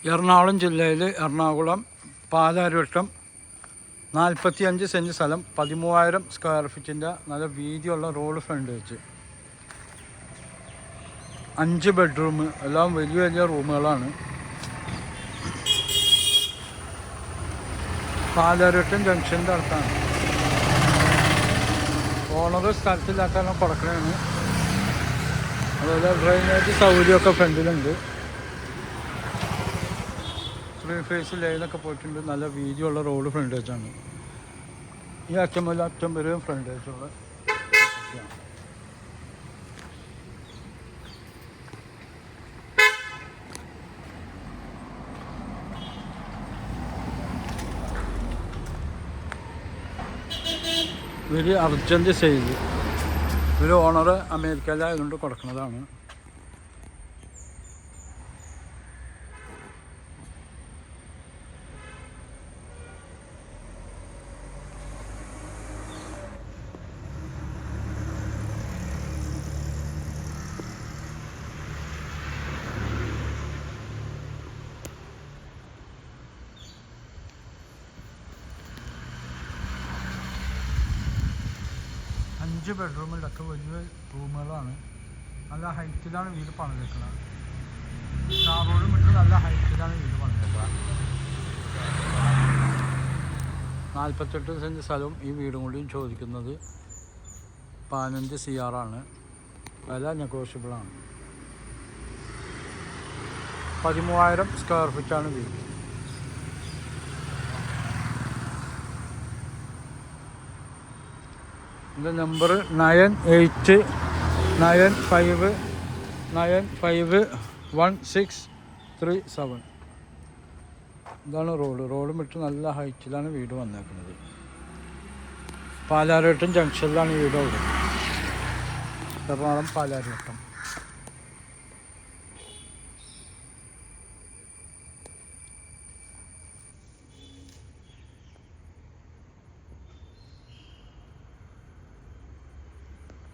എറണാകുളം ജില്ലയിൽ എറണാകുളം പാലാരിവട്ടം 45 സെൻറ്റ് സ്ഥലം 13,000 സ്ക്വയർ ഫീറ്റിൻ്റെ നല്ല വീതിയുള്ള റോഡ് ഫ്രണ്ട് വെച്ച് 5 ബെഡ്റൂം, എല്ലാം വലിയ വലിയ റൂമുകളാണ്. പാലാരിവട്ടം ജംഗ്ഷൻ്റെ അടുത്താണ്. ഓണർ സ്ഥലത്തില്ലാത്ത കൊടുക്കണതാണ്. അതുപോലെ ഡ്രെയിനേജ് സൗകര്യമൊക്കെ ഫ്രണ്ടിലുണ്ട്. 3 ഫേസ് ലൈനൊക്കെ പോയിട്ടുണ്ട്. നല്ല വീതിയുള്ള റോഡ് ഫ്രണ്ടേജാണ്. ഈ അറ്റം മുതൽ അറ്റം വരെയും ഫ്രണ്ടേജുള്ള ഒരു അർജൻറ്റ് സെയിൽ. ഒരു ഓണർ അമേരിക്കയിലായതുകൊണ്ട് കൊടുക്കുന്നതാണ്. അഞ്ച് ബെഡ്റൂമിലൊക്കെ വലിയ റൂമുകളാണ്. നല്ല ഹൈറ്റിലാണ് വീട് പണിതേക്കുന്നത്. ടാറോടും വിട്ട് നല്ല ഹൈറ്റിലാണ് വീട് പണിതേക്കുന്നത്. 48 സെൻറ്റ് സ്ഥലവും ഈ വീടും കൂടിയും ചോദിക്കുന്നത് 15 CR ആണ്. വില നെഗോഷ്യബിളാണ്. 13,000 സ്ക്വയർ ഫീറ്റാണ് വീട്. എൻ്റെ നമ്പർ 9895951637. ഇതാണ് റോഡ് വിട്ട് നല്ല ഹൈറ്റിലാണ് വീട് വന്നേക്കുന്നത്. പാലാരിവട്ടം ജംഗ്ഷനിലാണ് വീട്. അവിടെ എറണാകുളം പാലാരിവട്ടം.